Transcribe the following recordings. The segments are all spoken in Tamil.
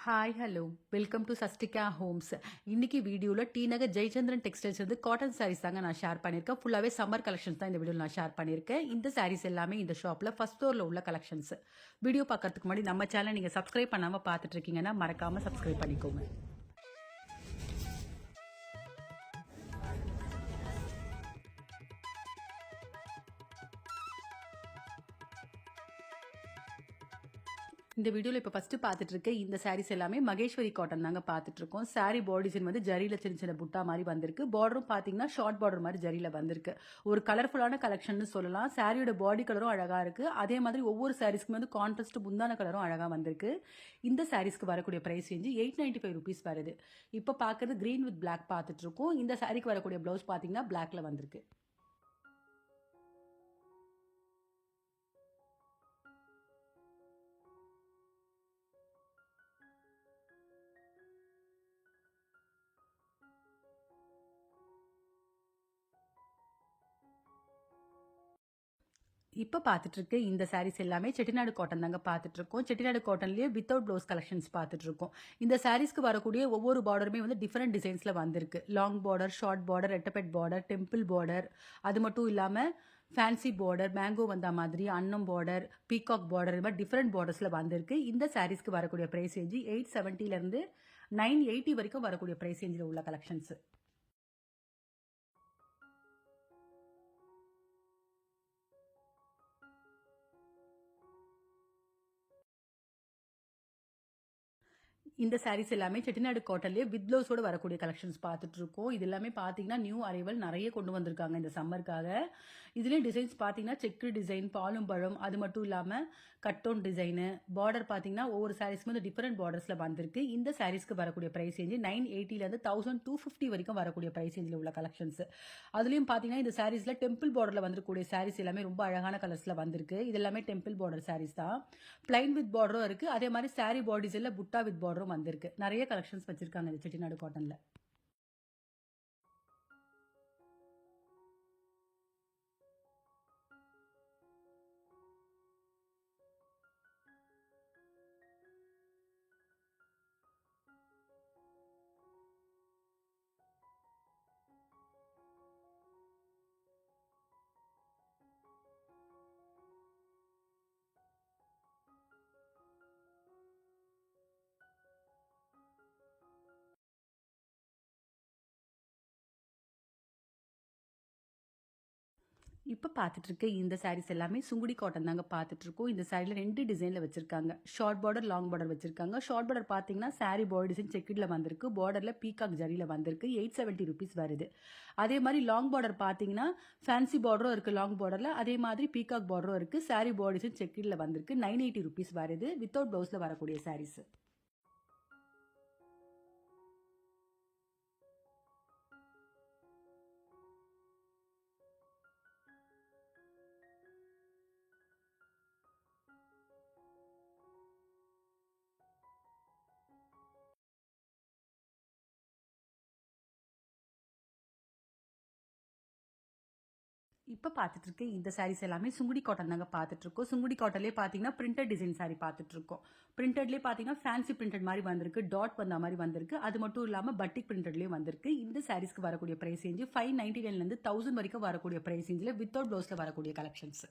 Hi hello welcome to Sastika homes. இன்னைக்கு வீடியோவில் டி நகர் ஜெயச்சந்திரன் டெக்ஸ்டைல்ஸ் வந்து காட்டன் சாரீஸ் தாங்க நான் ஷேர் பண்ணியிருக்கேன். ஃபுல்லாகவே சம்மர் கலெக்ஷன்ஸ் தான் இந்த வீடியோவில் நான் ஷேர் பண்ணியிருக்கேன். இந்த சாரீஸ் எல்லாமே இந்த ஷாப்பில் ஃபர்ஸ்ட் ஃப்ளோரில் உள்ள கலெக்ஷன்ஸ். வீடியோ பார்க்கறதுக்கு முன்னாடி நம்ம சேனல் நீங்கள் சப்ஸ்கிரைப் பண்ணாமல் பார்த்துட்டு இருக்கீங்கன்னா மறக்காமல் சப்ஸ்கிரைப் பண்ணிக்கோங்க. இந்த வீடியோவில் இப்போ ஃபஸ்ட்டு பார்த்துட்டு இருக்க இந்த சாரீஸ் எல்லாமே மகேஸ்வரி காட்டன் தாங்க பார்த்துட்டு இருக்கோம். சாரீ பாடி டிசைன் வந்து ஜரியில் சின்ன சின்ன புட்டா மாதிரி வந்திருக்கு. பார்டரும் பார்த்தீங்கன்னா ஷார்ட் பார்டர் மாதிரி ஜரியில் வந்திருக்கு. ஒரு கலர்ஃபுல்லான கலெக்ஷன் சொல்லலாம். சாரியோட பாடி கலரும் அழகாக இருக்கு. அதே மாதிரி ஒவ்வொரு சாரீஸ்க்குமே வந்து கான்ட்ராஸ்ட் முந்தான கலரும் அழகாக வந்திருக்கு. இந்த சாரீஸ்க்கு வரக்கூடிய பிரைஸ் ரேஞ்சு 895 rupees வருது. இப்போ பார்க்கறது கிரீன் வித் பிளாக் பார்த்துட்டு இருக்கோம். இந்த சாரீக்கு வரக்கூடிய பிளவுஸ் பார்த்தீங்கன்னா பிளாக்ல வந்திருக்கு. இப்போ பார்த்துட்டு இருக்க இந்த சாரீஸ் எல்லாமே செட்டிநாடு காட்டன் தாங்க பார்த்துட்டு இருக்கோம். செட்டிநாடு காட்டன்லேயே வித்தவுட் ப்ளவுஸ் கலெக்ஷன்ஸ் பார்த்துட்டு இருக்கோம். இந்த சாரீஸ்க்கு வரக்கூடிய ஒவ்வொரு பார்டருமே வந்து டிஃப்ரெண்ட் டிசைன்ஸில் வந்திருக்கு. லாங் பார்டர், ஷார்ட் பார்டர், ரெட்டப்பெட் பார்டர், டெம்பிள் பார்டர், அது மட்டும் இல்லாமல் ஃபேன்சி பார்டர், மேங்கோ வந்த மாதிரி, அன்னம் பார்டர், பீகாக் பார்டர், இது மாதிரி டிஃப்ரெண்ட் பார்டர்ஸில் வந்திருக்கு. இந்த சாரீஸ்க்கு வரக்கூடிய ப்ரைஸ் ரேஞ்சு 870 980 வரைக்கும் வரக்கூடிய ப்ரைஸ் ரேஞ்சில் உள்ள கலெக்ஷன்ஸ். இந்த சாரீஸ் எல்லாமே செட்டிநாடு காட்டன்லேயே வித் ப்ளவுஸோட வரக்கூடிய கலெக்ஷன்ஸ் பார்த்துட்டு இருக்கோம். இது எல்லாமே பார்த்தீங்கன்னா நியூ அரைவல் நிறைய கொண்டு வந்திருக்காங்க இந்த சம்மருக்காக. இதுலேயும் டிசைன்ஸ் பார்த்தீங்கன்னா செக்கு டிசைன், பாலும் பழம், அது மட்டும் இல்லாமல் கட்டோன் டிசைனு, பார்டர் பார்த்தீங்கன்னா ஒவ்வொரு சாரீஸ்க்கும் வந்து டிஃப்ரெண்ட் பார்டர்ஸில் வந்திருக்கு. இந்த சாரீஸ்க்கு வரக்கூடிய ப்ரைஸ் ரேஞ்சு 980 1250 வரைக்கும் வரக்கூடிய ப்ரைஸ் ரேஞ்சில் உள்ள கலெக்ஷன்ஸ். அதுலேயும் பார்த்தீங்கன்னா இந்த சாரீஸில் டெம்பிள் பார்டரில் வந்துருக்கூடிய சாரீஸ் எல்லாமே ரொம்ப அழகான கலர்ஸில் வந்திருக்கு. இது எல்லாமே டெம்பிள் பார்டர் சாரீஸ் தான். பிளைன் வித் பார்டரும் இருக்குது. அதே மாதிரி சாரீ பாடிஸில் புட்டா வித் பார்டரும் வந்திருக்கு. நிறைய கலெக்ஷன்ஸ் வச்சிருக்காங்க இந்த செட்டிநாடு காட்டன்ல. இப்போ பார்த்துட்டு இருக்க இந்த சாரீஸ் எல்லாமே சுங்குடி காட்டன் தாங்க பார்த்துட்டு இருக்கோம். இந்த சாரியில் 2 டிசைனில் வச்சிருக்காங்க. ஷார்ட் பார்டர், லாங் பார்டர் வச்சிருக்காங்க. ஷார்ட் பார்டர் பார்த்தீங்கன்னா சாரி பாடி டிசைன் செக்கிடில் வந்திருக்கு. பார்டரில் பீகாக் ஜரியில் வந்திருக்கு. 870 rupees வருது. அதே மாதிரி லாங் பார்டர் பார்த்தீங்கன்னா ஃபேன்சி பார்டரும் இருக்குது லாங் பார்டரில். அதே மாதிரி பீகாக் பார்டரும் இருக்குது. சாரி பாடி டிசைன் செக்கிடில் வந்திருக்கு. 980 rupees வருது. வித்தவுட் ப்ளவுஸில் வரக்கூடிய சாரீஸ். இப்போ பார்த்துட்டு இருக்க இந்த சாரீஸ் எல்லாமே சுங்குடி காட்டன் தாங்க பார்த்துட்டு இருக்கோம். சுங்குடி காட்டன்லேயே பார்த்தீங்கன்னா பிரிண்டட் டிசைன் சாரி பார்த்துட்டு இருக்கோம். பிரிண்டட்லேயே பார்த்தீங்கன்னா ஃபேன்சி பிரிண்டட் மாதிரி வந்திருக்கு. டாட் வந்த மாதிரி வந்திருக்கு. அது மட்டும் இல்லாமல் பட்டிக் பிரிண்டட்லேயும் வந்திருக்கு. இந்த சாரீஸ்க்கு வரக்கூடிய ப்ரைஸ் ரேஞ்சு 599 1000 வரைக்கும் வரக்கூடிய ப்ரைஸ் ரேஞ்சில் வித்தவுட் ப்ளவுஸில் வரக்கூடிய கலெக்ஷன்ஸ்.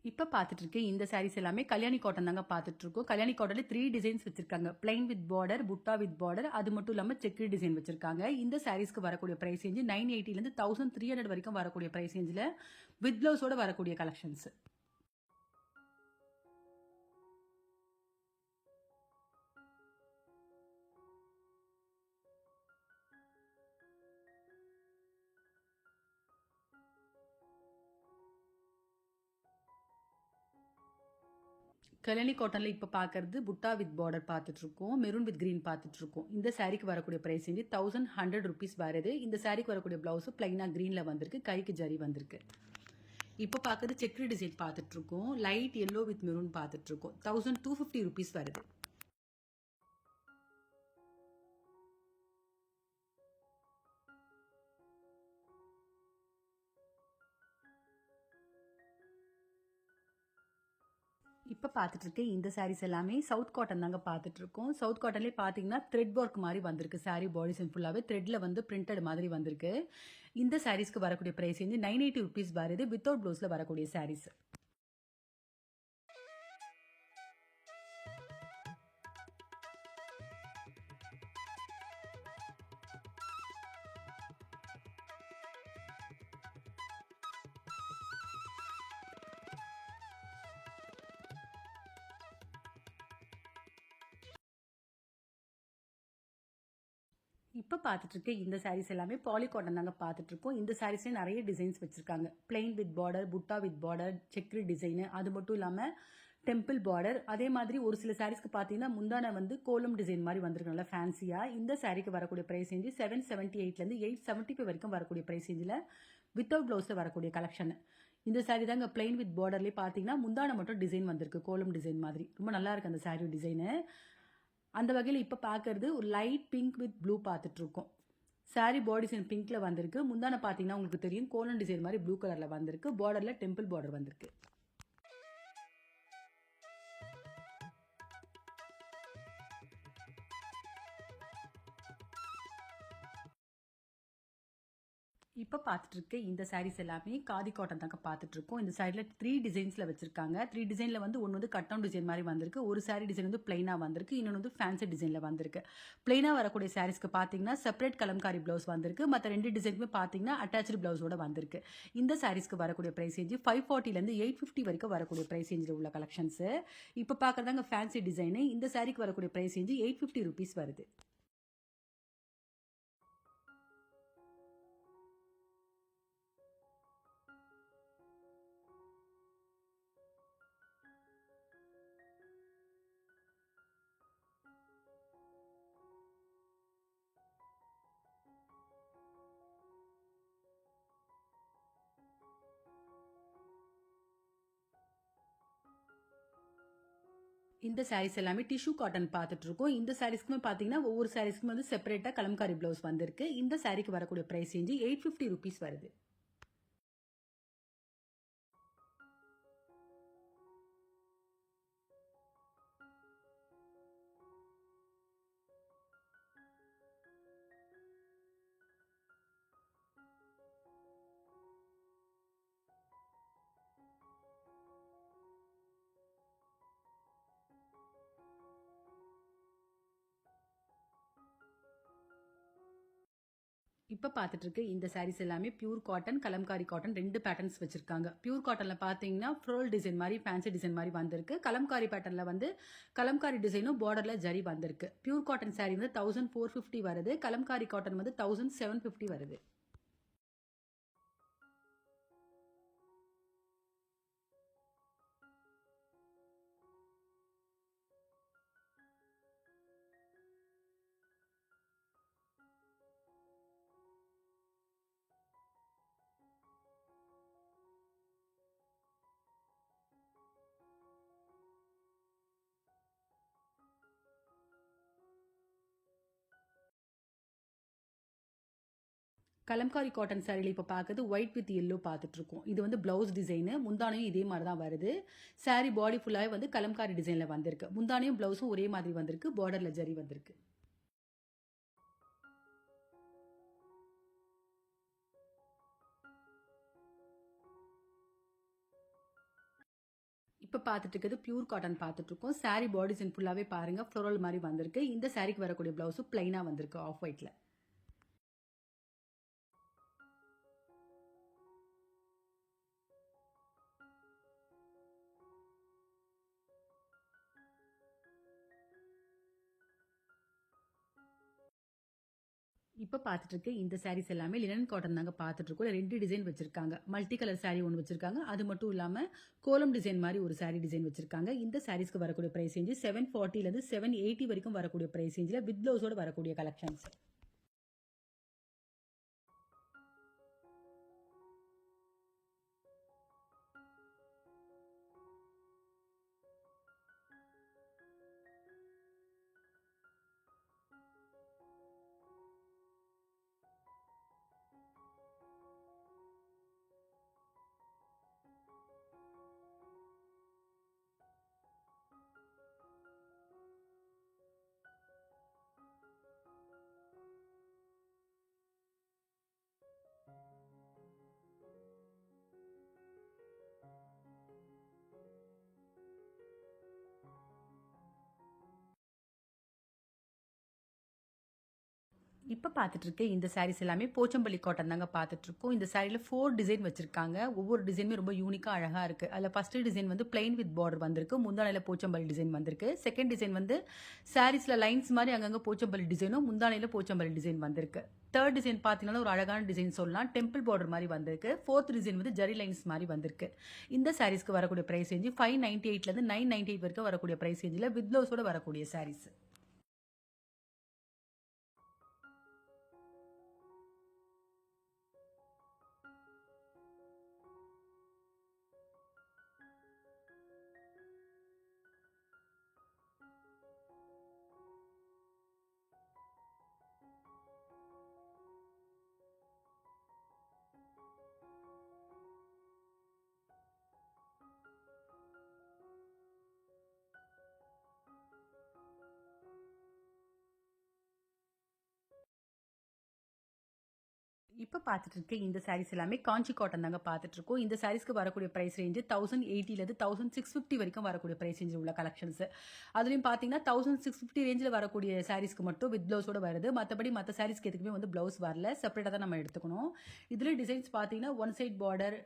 இப்போ பார்த்துட்டு இருக்கேன் இந்த சாரீஸ் எல்லாமே கல்யாணி காட்டன் தாங்க பார்த்துட்டு இருக்கோம். கல்யாணி காட்டன்ல 3 டிசைன்ஸ் வச்சிருக்காங்க. பிளைன் வித் பார்டர், புட்டா வித் பார்டர், அது மட்டும் இல்லாமல் செக்கு டிசைன் வச்சிருக்காங்க. இந்த சாரீஸ்க்கு வரக்கூடிய பிரைஸ் ரேஞ்சு 980 1300 வரைக்கும் வரக்கூடிய பிரைஸ் ரேஞ்சில் வித் பிளவுஸோட வரக்கூடிய கலெக்ஷன்ஸ். கல்யாணி காட்டன்ல இப்போ பார்க்கறது புட்டா வித் பார்டர் பார்த்துட்டு இருக்கோம். மெரூன் வித் கிரீன் பார்த்துட்டு இருக்கோம். இந்த சாரிக்கு வரக்கூடிய பிரைஸ் வந்து 1100 rupees வருது. இந்த சாரிக்கு வரக்கூடிய பிளவுஸ் பிளைனா கிரீன்ல வந்திருக்கு. கைக்கு ஜரி வந்திருக்கு. இப்போ பார்க்குறது செக்ரி டிசைன் பார்த்துட்ருக்கோம். லைட் எல்லோ வித் மெரூன் பார்த்துட்ருக்கோம். 1250 rupees வருது. இப்போ பார்த்துட்டு இருக்கேன் இந்த சாரீஸ் எல்லாமே சவுத் காட்டன் தாங்க பார்த்துட்டு இருக்கோம். சவுத் காட்டன்லேயே பார்த்தீங்கன்னா த்ரெட் ஒர்க் மாதிரி வந்திருக்கு. சாரீ பாடிஸ் ஃபுல்லாகவே த்ரெட்டில் வந்து பிரிண்டட் மாதிரி வந்திருக்கு. இந்த சாரீஸ்க்கு வரக்கூடிய ப்ரைஸ் வந்து 980 rupees வருது. வித்தவுட் ப்ளவுஸில் வரக்கூடிய சாரீஸ். இப்போ பார்த்துட்டு இருக்க இந்த சாரீஸ் எல்லாமே பாலி காட்டன் தாங்க பார்த்துட்டு இருக்கோம். இந்த சாரீஸ்லேயே நிறைய டிசைன்ஸ் வச்சிருக்காங்க. பிளெயின் வித் பார்டர், புட்டா வித் பார்டர், செக்ரி டிசைனு, அது மட்டும் இல்லாமல் டெம்பிள் பார்டர். அதே மாதிரி ஒரு சில சாரீஸ்க்கு பார்த்தீங்கன்னா முந்தான வந்து கோலம் டிசைன் மாதிரி வந்திருக்கு, நல்லா ஃபேன்சியாக. இந்த சாரீக்கு வரக்கூடிய ப்ரைஸ் ரேஞ்சு 778லேருந்து 875 வரைக்கும் வரக்கூடிய ப்ரைஸ் ரேஞ்சில் வித்தவுட் ப்ளவுஸில் வரக்கூடிய கலெக்ஷன். இந்த சாரீ தாங்க பிளெயின் வித் பார்டர்லேயே பார்த்தீங்கன்னா முந்தான மட்டும் டிசைன் வந்திருக்கு, கோலம் டிசைன் மாதிரி. ரொம்ப நல்லா இருக்கு அந்த சாரீ டிசைனு. அந்த வகையில் இப்போ பார்க்கறது ஒரு லைட் பிங்க் வித் ப்ளூ பார்த்துட்ருக்கோம். சாரீ பாடி டிசைன் பிங்க்ல வந்திருக்கு. முந்தான பார்த்தீங்கன்னா உங்களுக்கு தெரியும் கோலன் டிசைன் மாதிரி ப்ளூ கலரில் வந்திருக்கு. பார்டரில் டெம்பிள் பார்டர் வந்திருக்கு. இப்போ பார்த்துட்டு இருக்க இந்த சாரீஸ் எல்லாமே காதி காட்டன் தாங்க பார்த்துட்டு இருக்கோம். இந்த சாரியில் 3 டிசைன்ஸில் வச்சிருக்காங்க. 3 டிசைனில் வந்து ஒன்று வந்து கட் டவுன் டிசைன் மாதிரி வந்திருக்கு. ஒரு சாரீ டிசைன் வந்து பிளைனாக வந்திருக்கு. இன்னொன்று வந்து ஃபேன்சி டிசைனில் வந்திருக்கு. பிளைனாக வரக்கூடிய சாரீஸ்க்கு பார்த்தீங்கன்னா செப்பரேட் கலம்காரி ப்ளவுஸ் வந்திருக்கு. மற்ற 2 டிசைனுக்குமே பார்த்தீங்கன்னா அட்டாச்சு ப்ளவுஸோட வந்திருக்கு. இந்த சாரீஸ்க்கு வரக்கூடிய ப்ரைஸ் ரேஞ்சு 540லேருந்து 850 வரைக்கும் வரக்கூடிய ப்ரைஸ் ரேஞ்சில் உள்ள கலெக்ஷன்ஸு. இப்போ பார்க்குறதாங்க ஃபேன்சி டிசைனு. இந்த சாரீக்கு வரக்கூடிய ப்ரைஸ் ரேஞ்சு 850 rupees வருது. இந்த சாரீஸ் எல்லாமே டிஷ்யூ காட்டன் பார்த்துட்டு இருக்கோம். இந்த சாரீஸ்க்குமே பார்த்தீங்கன்னா ஒவ்வொரு சாரீஸ்க்குமே வந்து செப்பரேட்டாக கலம்காரி ப்ளவுஸ் வந்திருக்கு. இந்த சாரீக்கு வரக்கூடிய ப்ரைஸ் ரேஞ்சு 850 rupees வருது. இப்போ பார்த்துட்டு இருக்க இந்த சாரீஸ் எல்லாமே pure cotton, Kalamkari cotton 2 patterns வச்சிருக்காங்க. பியூர் காட்டனில் பார்த்தீங்கன்னா ஃப்ரோல் டிசைன் மாதிரி ஃபேன்சி டிசைன் மாதிரி வந்திருக்கு. கலம்காரி பேட்டர்னில் வந்து கலம்காரி டிசைனும் பார்டரில் ஜரி வந்திருக்கு. பியூர் காட்டன் சாரீ வந்து 1450 வருது. கலம்காரி காட்டன் வந்து 1750 வருது. கலம்காரி காட்டன் சாரியில் இப்போ பார்க்குறது ஒயிட் வித் எல்லோ பார்த்துட்ருக்கோம். இது வந்து ப்ளவுஸ் டிசைனு. முந்தானையும் இதே மாதிரி தான் வருது. சாரீ பாடி ஃபுல்லாகவே வந்து கலம்காரி டிசைனில் வந்திருக்கு. முந்தானையும் ப்ளவுஸும் ஒரே மாதிரி வந்திருக்கு. பார்டரில் ஜரி வந்திருக்கு. இப்போ பார்த்துட்டு இருக்கிறது பியூர் காட்டன் பார்த்துட்ருக்கோம். சாரீ பாடி டிசைன் ஃபுல்லாகவே பாருங்கள் ஃப்ளோரல் மாதிரி வந்திருக்கு. இந்த சாரீக்கு வரக்கூடிய ப்ளவுஸும் பிளைனாக வந்திருக்கு ஆஃப் ஒயிட்டில். இப்போ பார்த்துட்டு இருக்க இந்த சாரீஸ் எல்லாமே லினன் காட்டன் தாங்க பார்த்துட்டு இருக்கோம். 2 டிசைன் வச்சிருக்காங்க. மல்டி கலர் சாரீ ஒன்று வச்சிருக்காங்க. அது மட்டும் இல்லாமல் கோலம் டிசைன் மாதிரி ஒரு சாரீ டிசைன் வச்சிருக்காங்க. இந்த சாரீஸ்க்கு வரக்கூடிய ப்ரைஸ் ரேஞ்சு 740லேருந்து 780 வரைக்கும் வரக்கூடிய ப்ரைஸ் ரேஞ்சில் வித் ப்ளவுஸோட வரக்கூடிய கலெக்ஷன்ஸ். இப்ப பார்த்துட்டு இருக்க இந்த சாரீஸ் எல்லாமே போச்சம்பள்ளி காட்டன் தாங்க பார்த்துட்டு இருக்கோம். இந்த சாரீல 4 டிசைன் வச்சிருக்காங்க. ஒவ்வொரு டிசைனுமே ரொம்ப யூனிக்கா அழகா இருக்கு. அதுல ஃபர்ஸ்ட் டிசைன் வந்து பிளைன் வித் பார்டர் வந்திருக்கு. முந்தானையில போச்சம்பள்ளி டிசைன் வந்திருக்கு. செகண்ட் டிசைன் வந்து சாரீஸ்ல லைன்ஸ் மாதிரி அங்கங்க போச்சம்பள்ளி டிசைனும் முந்தானையில போச்சம்பள்ளி டிசைன் வந்திருக்கு. தேர்ட் டிசைன் பார்த்தீங்கன்னா ஒரு அழகான டிசைன் சொல்லலாம். டெம்பிள் பார்டர் மாதிரி வந்திருக்கு. ஃபோர்த் டிசைன் வந்து ஜரி லைன்ஸ் மாதிரி வந்திருக்கு. இந்த சாரீஸ்க்கு வரக்கூடிய பிரைஸ் ரேஞ்சு 598ல இருந்து 998 வரைக்கும் வரக்கூடிய பிரைஸ் ரேஞ்சில் வித் ப்ளவுஸோட வரக்கூடிய சாரீஸ். இப்போ பார்த்துட்டு இருக்க இந்த சாரீஸ் எல்லாமே காஞ்சி காட்டன் தாங்க பார்த்துட்டு இருக்கோம். இந்த சாரீஸ்க்கு வரக்கூடிய பிரைஸ் ரேஞ்சு 1080லேருந்து 1650 வரைக்கும் வரக்கூடிய பிரைஸ் ரேஞ்சில் உள்ள கலெக்ஷன்ஸ். அதுலேயும் பார்த்தீங்கன்னா 1650 ரேஞ்சில் வரக்கூடிய சாரீஸ்க்கு மட்டும் வித் ப்ளவுஸோட வருது. மற்றபடி மற்ற சாரீஸ்க்கு எதுக்குமே வந்து ப்ளவுஸ் வரல, செப்பரேட்டாக தான் நம்ம எடுத்துக்கணும். இதில் டிசைன்ஸ் பார்த்தீங்கன்னா ஒன் சைட் பார்டர்,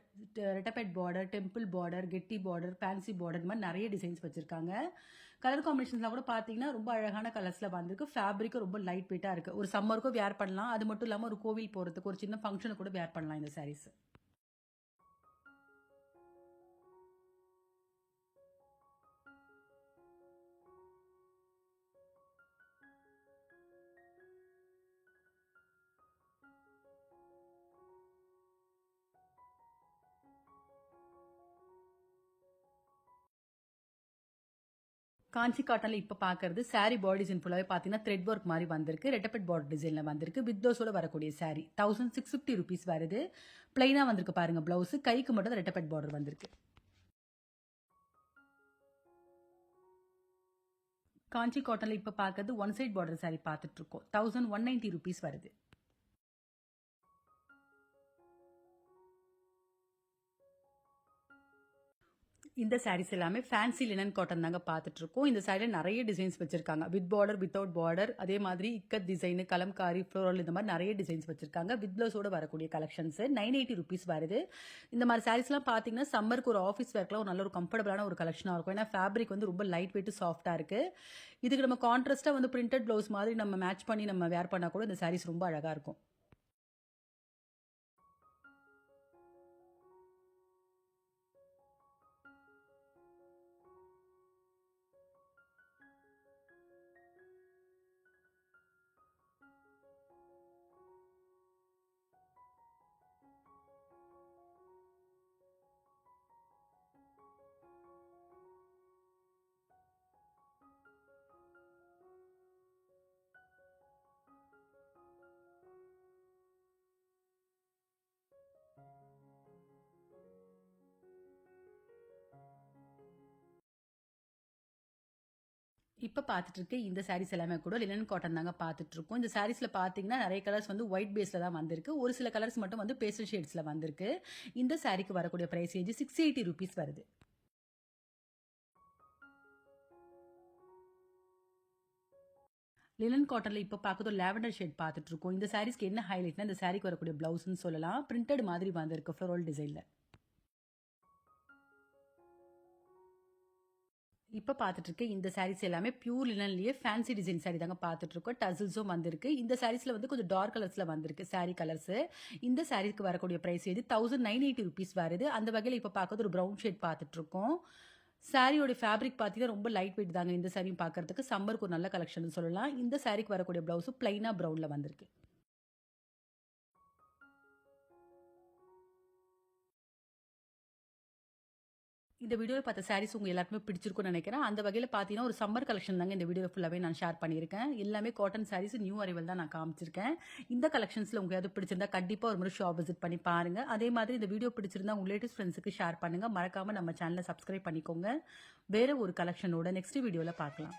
ரெட்டபெட் பார்டர், டெம்பிள் பார்டர், கெட்டி பார்டர், ஃபேன்சி பார்டர், இந்த மாதிரி நிறைய டிசைன்ஸ் வச்சிருக்காங்க. கலர் காம்பினேஷன்ஸ்லாம் கூட பார்த்தீங்கன்னா ரொம்ப அழகான கலர்ஸில் வந்திருக்கு. ஃபேப்ரிக்கும் ரொம்ப லைட் வெயிட்டாக இருக்குது. ஒரு சம்மருக்கும் வேர் பண்ணலாம். அது மட்டும் இல்லாமல் ஒரு கோவில் போகிறதுக்கு ஒரு சின்ன ஃபங்க்ஷனுக்கு கூட வேர் பண்ணலாம் இந்த சாரீஸ். காஞ்சி காட்டன்ல இப்போ பார்க்கறது சாரி பாடி டிசைன் ஃபுல்லாகவே பார்த்தீங்கன்னா த்ரெட் ஒர்க் மாதிரி வந்திருக்கு. ரெட்டபெட் பார்டர் டிசைனில் வந்திருக்கு. வித் ப்ளவுஸோட வரக்கூடிய சாரி 1650 ருபீஸ் வருது. பிளைனாக வந்திருக்கு பாருங்க ப்ளவுஸ். கைக்கு மட்டும் ரெட்டபெட் பார்டர் வந்திருக்கு. காஞ்சி காட்டன்ல இப்போ பார்க்கறது ஒன் சைட் பார்டர் சாரி பார்த்துட்டு இருக்கோம். 1190 ருபீஸ் வருது. இந்த சாரீஸ் எல்லாமே ஃபேன்சி லினன் காட்டன் தாங்க பார்த்துட்டு இருக்கோம். இந்த சாரியில் நிறைய டிசைன்ஸ் வச்சிருக்காங்க. வித் பார்டர், வித்தவுட் பார்டர், அதே மாதிரி இக்கத் டிசைன், கலம்காரி, ஃப்ளோரல், இந்த மாதிரி நிறைய டிசைன்ஸ் வச்சிருக்காங்க. வித் ப்ளவுஸோட வரக்கூடிய கலெக்ஷன்ஸ் 980 ருபீஸ் வருது. இந்த மாதிரி சாரீஸ்லாம் பார்த்தீங்கன்னா சம்மருக்கு ஒரு ஆஃபீஸ் ஒர்க்லாம் ஒரு நல்ல ஒரு கம்ஃபர்டபுளான ஒரு கலெக்ஷனாக இருக்கும். ஏன்னா ஃபேப்ரிக் வந்து ரொம்ப லைட் வெயிட் சாஃப்டாக இருக்கு. இதுக்கு நம்ம கான்ட்ராஸ்ட்டாக வந்து பிரிண்டட் ப்ளவுஸ் மாதிரி நம்ம மேட்ச் பண்ணி நம்ம வேர் பண்ணால் கூட இந்த சாரீஸ் ரொம்ப அழகாக இருக்கும். இப்போ பார்த்துட்டு இருக்க இந்த சாரீஸ் எல்லாமே கூட லினன் காட்டன் தாங்க பார்த்துட்டு இருக்கோம். இந்த சாரீஸ்ல பார்த்தீங்கன்னா நிறைய கலர்ஸ் வந்து ஒயிட் பேஸ்ல தான் வந்திருக்கு. ஒரு சில கலர்ஸ் மட்டும் வந்து பேஸ்டல் ஷேட்ஸ்ல வந்திருக்கு. இந்த சாரீக்கு வரக்கூடிய பிரைஸ் ரேஞ்சு 680 ருபீஸ் வருது. லினன் காட்டன்ல இப்போ பார்க்குறது லாவெண்டர் ஷேட் பார்த்துட்டு இருக்கோம். இந்த சாரீஸ்க்கு என்ன ஹைலைட்னா இந்த சாரீக்கு வரக்கூடிய பிளவுஸ்ன்னு சொல்லலாம். பிரிண்டட் மாதிரி வந்திருக்கு ஃப்ளோரல் டிசைன்ல. இப்போ பார்த்துட்டு இருக்க இந்த சாரீஸ் எல்லாமே பியூர் லினன்லயே ஃபேன்சி டிசைன் சாரி தாங்க பார்த்துட்டு இருக்கோம். டசில்ஸும் வந்திருக்கு. இந்த சாரீஸ்ல வந்து கொஞ்சம் டார்க் கலர்ஸ்ல வந்திருக்கு சாரி கலர்ஸ். இந்த சாரீக்கு வரக்கூடிய பிரைஸ் வந்து 1980 ருபீஸ் வருது. அந்த வகையில் இப்போ பார்க்கறது ஒரு ப்ரௌன் ஷேட் பார்த்துட்டு இருக்கோம். சாரியோட ஃபேப்ரிக் பார்த்தீங்கன்னா ரொம்ப லைட் வெயிட் தாங்க. இந்த சாரியும் பார்க்கறதுக்கு சம்மருக்கு ஒரு நல்ல கலெக்ஷன் சொல்லலாம். இந்த சாரிக்கு வரக்கூடிய பிளவுஸ் பிளைனா ப்ரௌன்ல வந்திருக்கு. இந்த வீடியோவில் பார்த்த சாரீஸ் உங்கள் எல்லாருக்குமே பிடிச்சிருக்கும்னு நினைக்கிறேன். அந்த வகையில் பார்த்தீங்கன்னா ஒரு சம்மர் கலெக்ஷன் தாங்க இந்த வீடியோ ஃபுல்லாகவே நான் ஷேர் பண்ணியிருக்கேன். எல்லாமே காட்டன் சாரீஸ் நியூ அரைவல் தான் நான் காமிச்சிருக்கேன். இந்த கலெக்ஷன்ஸில் உங்களுக்கு எதாவது பிடிச்சிருந்தா கண்டிப்பாக ஒரு முறை ஷாப் விசிட் பண்ணி பாருங்கள். அதே மாதிரி இந்த வீடியோ பிடிச்சிருந்தா உங்கள் ரிலேட்டிவ்ஸ் ஃப்ரெண்ட்ஸுக்கு ஷேர் பண்ணுங்கள். மறக்காமல் நம்ம சேனலை சப்ஸ்கிரைப் பண்ணிக்கோங்க. வேறு ஒரு கலெக்ஷனோட நெக்ஸ்ட் வீடியோவில் பார்க்கலாம்.